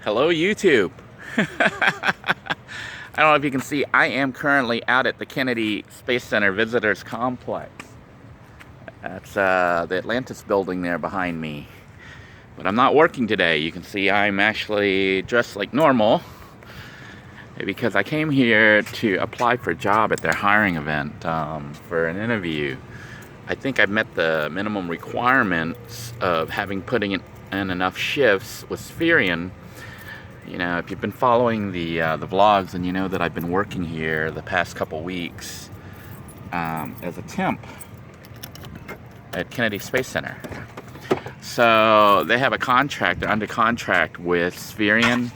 Hello, YouTube. I don't know if you can see, I am currently out at the Kennedy Space Center Visitors Complex. That's the Atlantis building there behind me. But I'm not working today. You can see I'm actually dressed like normal because I came here to apply for a job at their hiring event for an interview. I think I've met the minimum requirements of having putting in enough shifts with Spherion. You know, if you've been following the vlogs, then you know that I've been working here the past couple weeks as a temp at Kennedy Space Center. So they have a contract, they're under contract with Spherion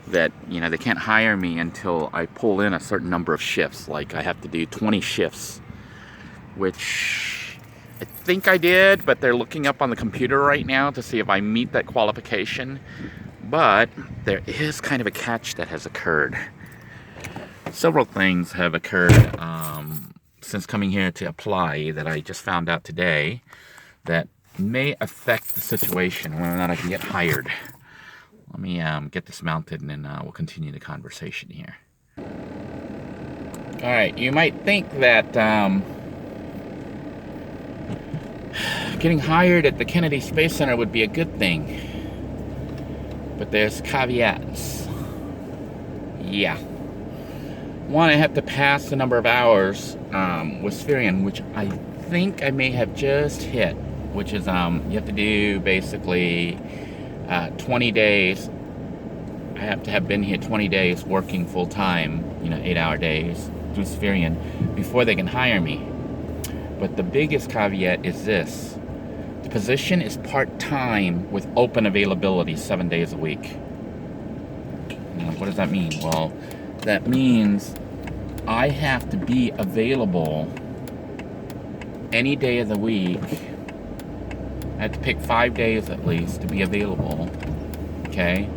that, you know, they can't hire me until I pull in a certain number of shifts. Like I have to do 20 shifts, which I think I did, but they're looking up on the computer right now to see if I meet that qualification. But there is kind of a catch that has occurred. Several things have occurred since coming here to apply that I just found out today that may affect the situation, whether or not I can get hired. Let me get this mounted and then we'll continue the conversation here. Alright, you might think that getting hired at the Kennedy Space Center would be a good thing. But there's caveats. Yeah. One, I have to pass the number of hours with Spherion, which I think I may have just hit, which is you have to do basically 20 days. I have to have been here 20 days working full time, you know, 8-hour days through Spherion before they can hire me. But the biggest caveat is this. The position is part-time with open availability 7 days a week. You know, what does that mean? Well, that means I have to be available any day of the week. I have to pick 5 days at least to be available, okay?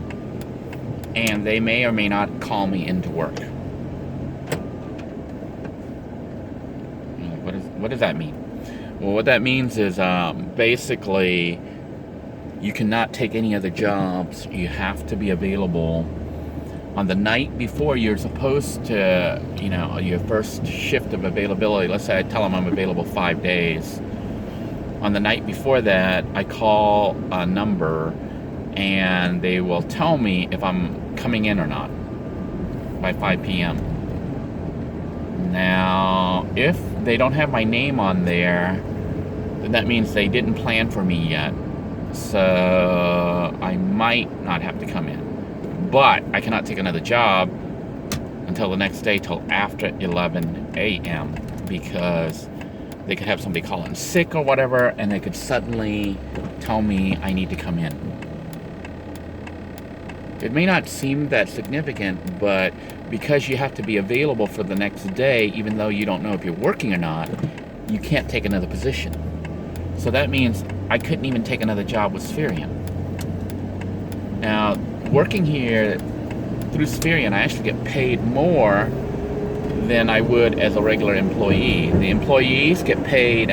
And they may or may not call me into work. You know, what does that mean? Well, what that means is basically you cannot take any other jobs. You have to be available on the night before you're supposed to, you know, your first shift of availability. Let's say I tell them I'm available 5 days. On the night before that, I call a number and they will tell me if I'm coming in or not by 5 p.m. Now, if they don't have my name on there, then that means they didn't plan for me yet. So I might not have to come in. But I cannot take another job until the next day, till after 11 a.m. because they could have somebody call in sick or whatever, and they could suddenly tell me I need to come in. It may not seem that significant, but because you have to be available for the next day, even though you don't know if you're working or not, you can't take another position. So that means I couldn't even take another job with Spherion. Now, working here through Spherion, I actually get paid more than I would as a regular employee. The employees get paid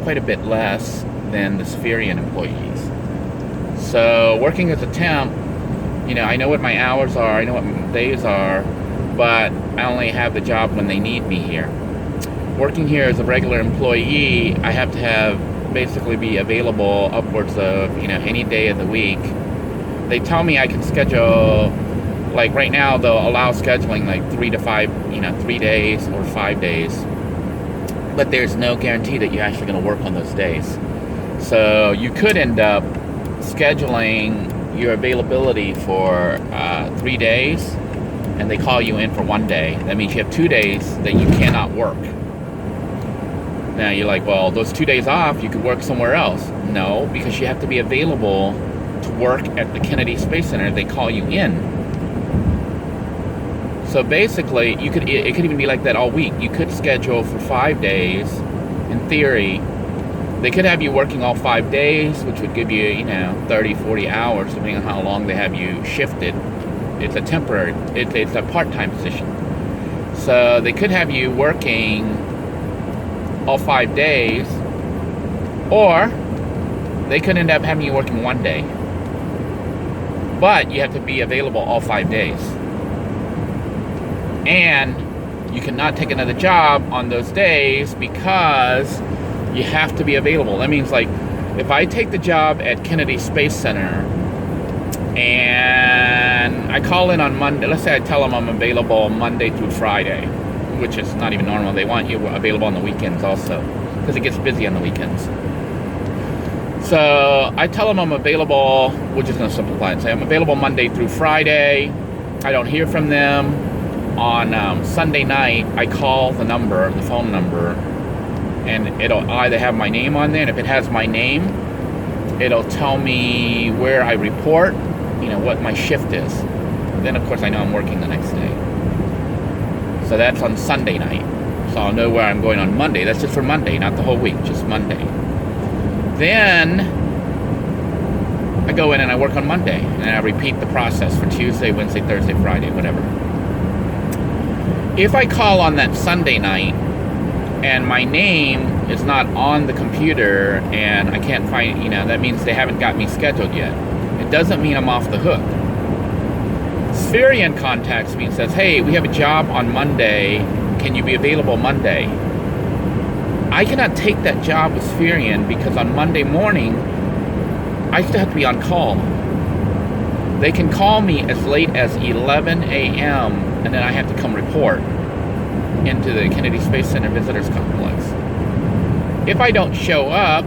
quite a bit less than the Spherion employees. So working as a temp, you know, I know what my hours are, I know what my days are, but I only have the job when they need me here. Working here as a regular employee, I have to basically be available upwards of, you know, any day of the week. They tell me I can schedule, like right now they'll allow scheduling like 3 to 5, you know, 3 days or 5 days. But there's no guarantee that you're actually going to work on those days. So you could end up scheduling your availability for 3 days, and they call you in for 1 day. That means you have 2 days that you cannot work. Now you're like, well, those 2 days off, you could work somewhere else. No, because you have to be available to work at the Kennedy Space Center. They call you in. So basically, it could even be like that all week. You could schedule for 5 days, in theory. They could have you working all 5 days, which would give you, you know, 30, 40 hours, depending on how long they have you shifted. It's a temporary, it's a part-time position. So they could have you working all 5 days, or they could end up having you working 1 day. but you have to be available all 5 days. And you cannot take another job on those days because you have to be available. That means, like, if I take the job at Kennedy Space Center and I call in on Monday, let's say I tell them I'm available Monday through Friday, which is not even normal. They want you available on the weekends also, because it gets busy on the weekends. So I tell them I'm available, which is going to simplify it. Say I'm available Monday through Friday. I don't hear from them. On Sunday night, I call the phone number, and it'll either have my name on there, and if it has my name, it'll tell me where I report, what my shift is. Then, of course, I know I'm working the next day. So that's on Sunday night. So I'll know where I'm going on Monday. That's just for Monday, not the whole week, just Monday. Then I go in and I work on Monday, and I repeat the process for Tuesday, Wednesday, Thursday, Friday, whatever. If I call on that Sunday night and my name is not on the computer and I can't find, that means they haven't got me scheduled yet. It doesn't mean I'm off the hook. Spherian contacts me and says, hey, we have a job on Monday. Can you be available Monday? I cannot take that job with Spherian because on Monday morning, I still have to be on call. They can call me as late as 11 a.m. and then I have to come report into the Kennedy Space Center Visitors Complex. If I don't show up,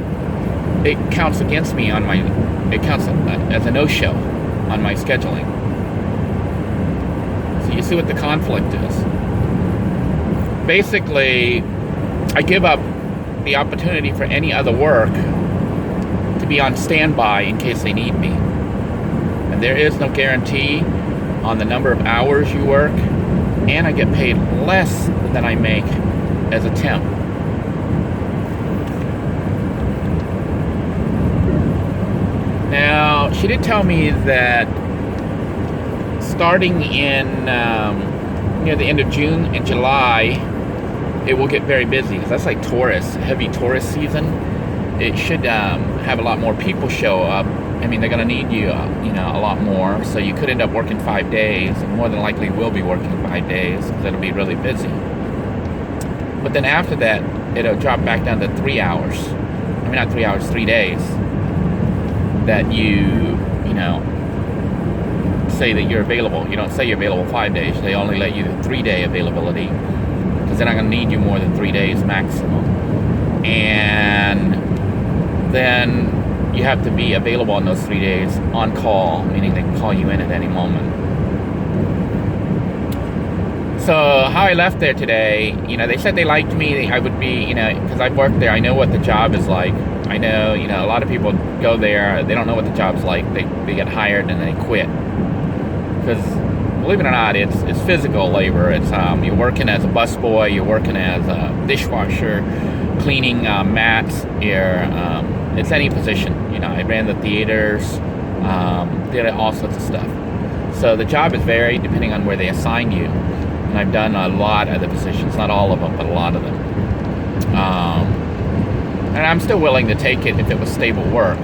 it counts against me it counts as a no-show on my scheduling. So you see what the conflict is. Basically, I give up the opportunity for any other work to be on standby in case they need me. And there is no guarantee on the number of hours you work, and I get paid less than I make as a temp. Now, she did tell me that starting in near the end of June and July, it will get very busy, because that's like heavy tourist season. It should have a lot more people show up. I mean, they're going to need you, a lot more. So you could end up working 5 days, and more than likely will be working 5 days because it'll be really busy. But then after that, it'll drop back down to 3 hours. I mean, not 3 hours, 3 days. That you say that you're available. You don't say you're available 5 days. They only let you 3-day availability because they're not going to need you more than 3 days maximum. And then you have to be available on those 3 days on call, meaning they can call you in at any moment. So how I left there today, they said they liked me. I would be, because I've worked there. I know what the job is like. I know, a lot of people go there. They don't know what the job's like. They get hired and they quit. Because believe it or not, it's physical labor. It's you're working as a busboy. You're working as a dishwasher, cleaning mats. It's any position. I ran the theaters, did all sorts of stuff. So the job is varied depending on where they assign you. And I've done a lot of the positions, not all of them, but a lot of them. And I'm still willing to take it if it was stable work.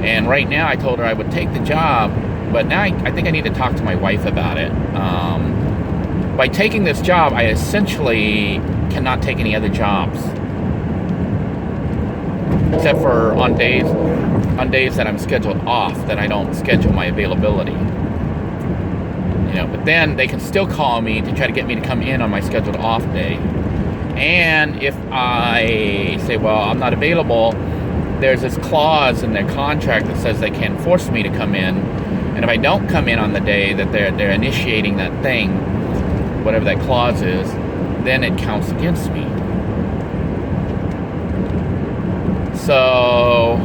And right now I told her I would take the job, but now I think I need to talk to my wife about it. By taking this job, I essentially cannot take any other jobs. Except for on days that I'm scheduled off, that I don't schedule my availability. But then they can still call me to try to get me to come in on my scheduled off day. And if I say, well, I'm not available, there's this clause in their contract that says they can force me to come in. And if I don't come in on the day that they're initiating that thing, whatever that clause is, then it counts against me. So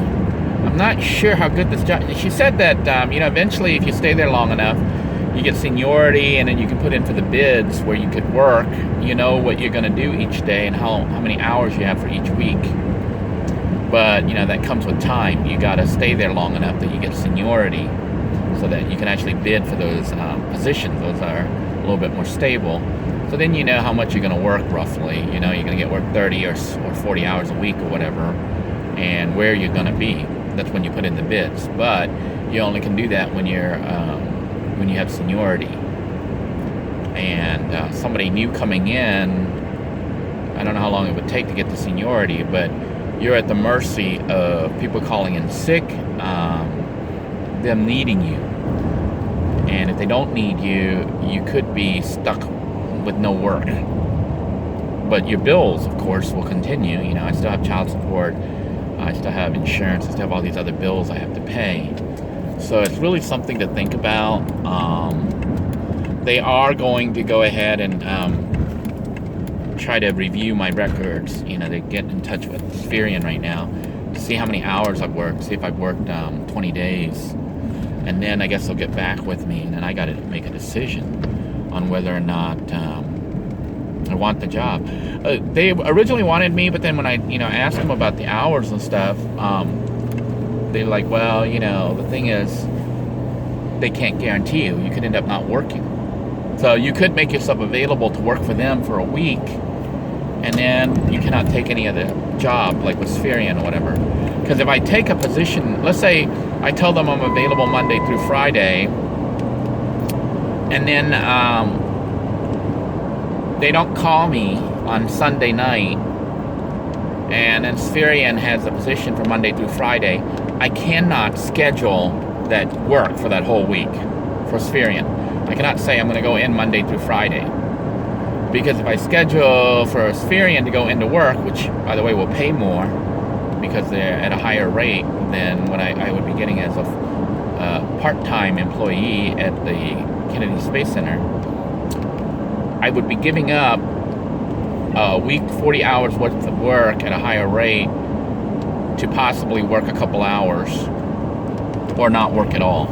I'm not sure how good this job. She said that eventually, if you stay there long enough, you get seniority, and then you can put in for the bids where you could work. You know what you're going to do each day and how many hours you have for each week. But that comes with time. You got to stay there long enough that you get seniority, so that you can actually bid for those positions. Those are a little bit more stable. So then you know how much you're going to work roughly. You're going to get work 30 or 40 hours a week or whatever, and where you're going to be. That's when you put in the bids. But you only can do that when you have seniority. And somebody new coming in, I don't know how long it would take to get to seniority, but you're at the mercy of people calling in sick, them needing you. And if they don't need you, you could be stuck with no work. But your bills, of course, will continue. You know, I still have child support, I still have insurance, I still have all these other bills I have to pay. So it's really something to think about. They are going to go ahead and try to review my records. You know, they get in touch with Spherion right now to see how many hours I've worked, see if I've worked 20 days. And then I guess they'll get back with me, and then I got to make a decision on whether or not I want the job. They originally wanted me, but then when I, asked them about the hours and stuff, they're like, well, the thing is, they can't guarantee you. You could end up not working. So you could make yourself available to work for them for a week, and then you cannot take any other job, like with Spherion or whatever. Because if I take a position, let's say I tell them I'm available Monday through Friday, and then they don't call me on Sunday night, and then Spherion has a position for Monday through Friday, I cannot schedule that work for that whole week for Spherion. I cannot say I'm going to go in Monday through Friday. Because if I schedule for Spherion to go into work, which, by the way, will pay more because they're at a higher rate than what I would be getting as a part-time employee at the Kennedy Space Center, I would be giving up a week, 40 hours worth of work at a higher rate to possibly work a couple hours or not work at all.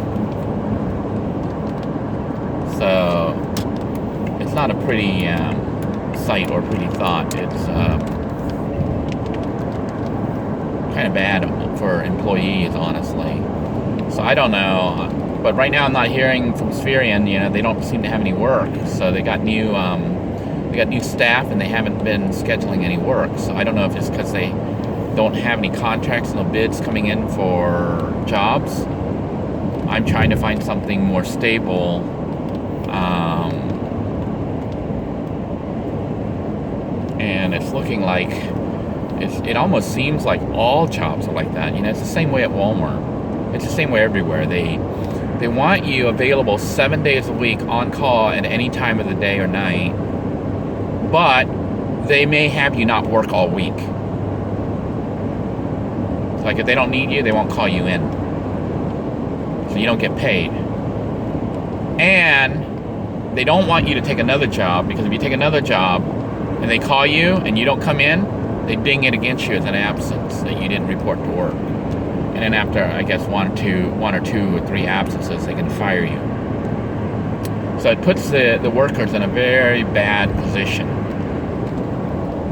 So it's not a pretty sight or pretty thought. It's kind of bad for employees, honestly. So I don't know. But right now I'm not hearing from Spherion. They don't seem to have any work. So they got new staff, and they haven't been scheduling any work. So I don't know if it's because they don't have any contracts, no bids coming in for jobs. I'm trying to find something more stable. And it's looking like it almost seems like all jobs are like that. It's the same way at Walmart. It's the same way everywhere. They want you available 7 days a week on call at any time of the day or night, but they may have you not work all week. It's like if they don't need you, they won't call you in. So you don't get paid. And they don't want you to take another job, because if you take another job and they call you and you don't come in, they ding it against you as an absence that you didn't report to work. And then after, I guess, one or two or three absences, they can fire you. So it puts the workers in a very bad position.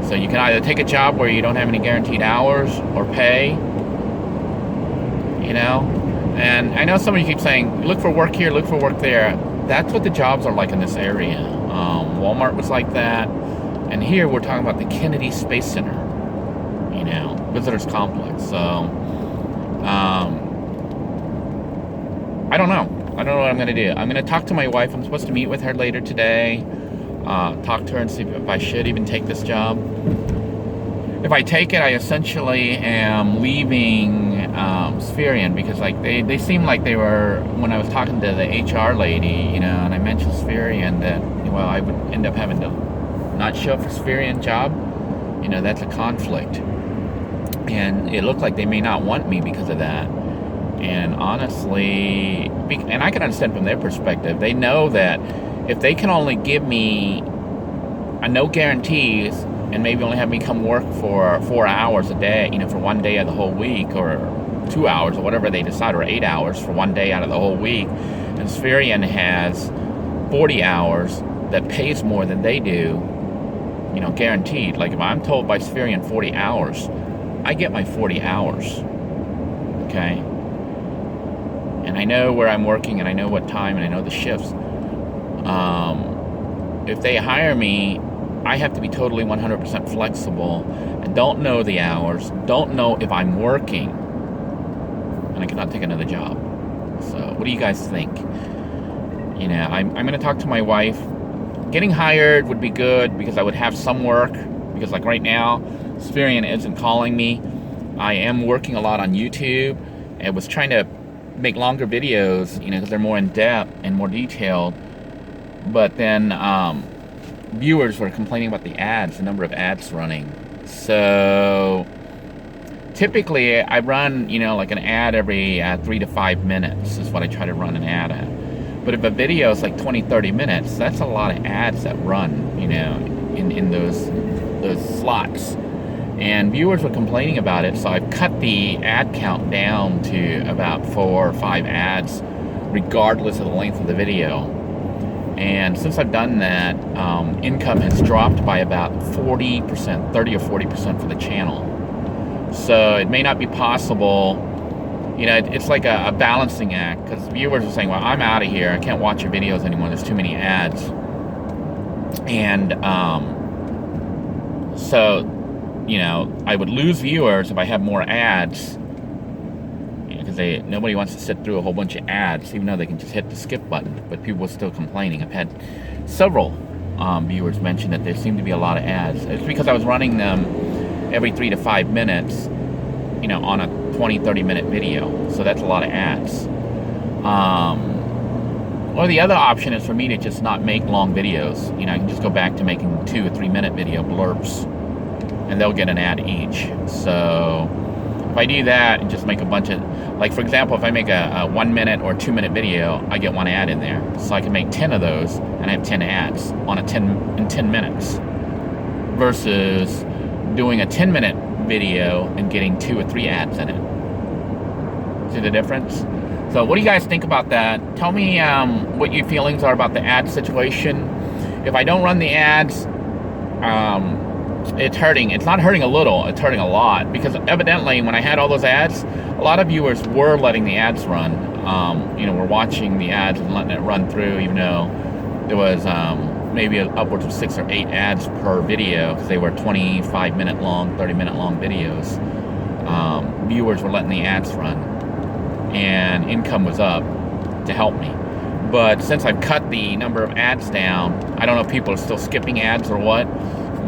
So you can either take a job where you don't have any guaranteed hours or pay, And I know some of you keep saying, look for work here, look for work there. That's what the jobs are like in this area. Walmart was like that. And here we're talking about the Kennedy Space Center, visitors complex. So, I don't know. I don't know what I'm going to do. I'm going to talk to my wife. I'm supposed to meet with her later today. Talk to her and see if I should even take this job. If I take it, I essentially am leaving Spherion, because they seem like they were, when I was talking to the HR lady, and I mentioned Spherion, that I would end up having to not show up for Spherion job. That's a conflict, and it looked like they may not want me because of that. And honestly, and I can understand from their perspective, they know that if they can only give me a no guarantees and maybe only have me come work for 4 hours a day, for one day of the whole week, or 2 hours, or whatever they decide, or 8 hours for one day out of the whole week, and Spherion has 40 hours that pays more than they do, guaranteed. Like if I'm told by Spherion 40 hours, I get my 40 hours, okay? And I know where I'm working, and I know what time, and I know the shifts. If they hire me, I have to be totally 100% flexible, and don't know the hours, don't know if I'm working, and I cannot take another job. What do you guys think? You know, I'm going to talk to my wife. Getting hired would be good because I would have some work. Because like right now, Spherian isn't calling me. I am working a lot on YouTube. I was trying to make longer videos, you know, because they're more in depth and more detailed. But then viewers were complaining about the ads, the number of ads running. So typically I run, you know, like an ad every 3 to 5 minutes is what I try to run an ad at. But if a video is like 20-30 minutes, that's a lot of ads that run, you know, in those slots. And viewers were complaining about it, so I've cut the ad count down to about 4 or 5 ads, regardless of the length of the video. And since I've done that, income has dropped by about 40%, 30 or 40% for the channel. So it may not be possible, you know, it's like a balancing act, because viewers are saying, well, I'm out of here, I can't watch your videos anymore, there's too many ads. And so, you know, I would lose viewers if I have more ads, because nobody wants to sit through a whole bunch of ads, even though they can just hit the skip button. But people are still complaining. I've had several viewers mention that there seem to be a lot of ads. It's because I was running them every 3 to 5 minutes, you know, on a 20-30 minute video. So that's a lot of ads. Or the other option is for me to just not make long videos. You know, I can just go back to making 2 or 3 minute video blurbs, and they'll get an ad each. So if I do that and just make a bunch of, like for example, if I make a 1 minute or 2 minute video, I get 1 ad in there. So I can make 10 of those and I have 10 ads on in 10 minutes. Versus doing a 10 minute video and getting 2 or 3 ads in it. See the difference? So what do you guys think about that? Tell me what your feelings are about the ad situation. If I don't run the ads, it's hurting. It's not hurting a little, it's hurting a lot, because evidently when I had all those ads, a lot of viewers were letting the ads run. You know, we're watching the ads and letting it run through, even though there was maybe upwards of 6 or 8 ads per video, because they were 25 minute long, 30 minute long videos. Viewers were letting the ads run, and income was up to help me. But since I've cut the number of ads down, I don't know if people are still skipping ads or what,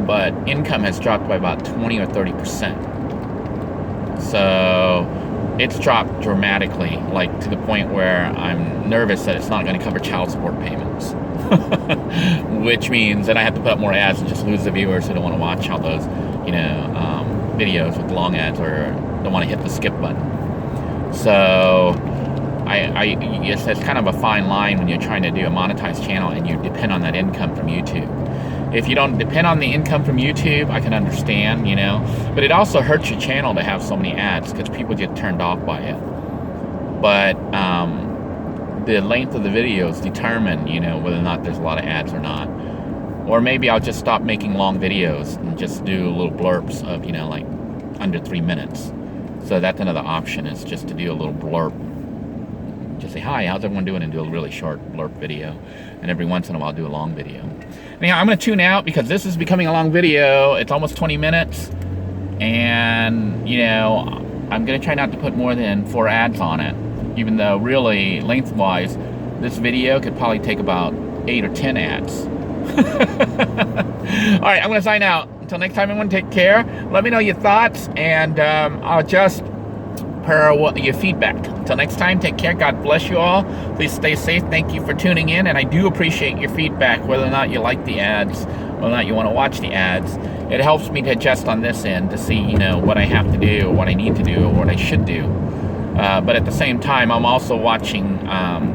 but income has dropped by about 20 or 30%. So it's dropped dramatically, like to the point where I'm nervous that it's not going to cover child support payments. Which means that I have to put up more ads and just lose the viewers who don't want to watch all those, you know, videos with long ads, or don't want to hit the skip button. So I guess that's kind of a fine line when you're trying to do a monetized channel and you depend on that income from YouTube. If you don't depend on the income from YouTube, I can understand, you know, but it also hurts your channel to have so many ads, because people get turned off by it. But the length of the videos determine, you know, whether or not there's a lot of ads or not. Or maybe I'll just stop making long videos and just do little blurbs of, you know, like under 3 minutes. So that's another option, is just to do a little blurb. Just say, hi, how's everyone doing, and do a really short blurb video. And every once in a while do a long video. Anyhow, I'm going to tune out because this is becoming a long video. It's almost 20 minutes. And, you know, I'm going to try not to put more than 4 ads on it. Even though really, lengthwise, this video could probably take about 8 or 10 ads. Alright, I'm going to sign out. Until next time, everyone, take care. Let me know your thoughts, and I'll adjust per your feedback. Until next time, take care. God bless you all. Please stay safe. Thank you for tuning in, and I do appreciate your feedback, whether or not you like the ads, whether or not you want to watch the ads. It helps me to adjust on this end to see, you know, what I have to do, or what I need to do, or what I should do. But at the same time, I'm also watching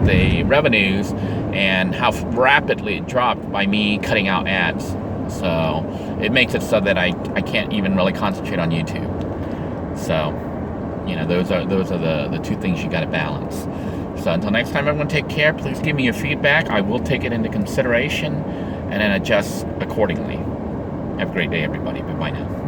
the revenues and how rapidly it dropped by me cutting out ads. So it makes it so that I can't even really concentrate on YouTube. So, you know, those are the 2 things you got to balance. So until next time, everyone, take care. Please give me your feedback. I will take it into consideration and then adjust accordingly. Have a great day, everybody. Bye-bye now.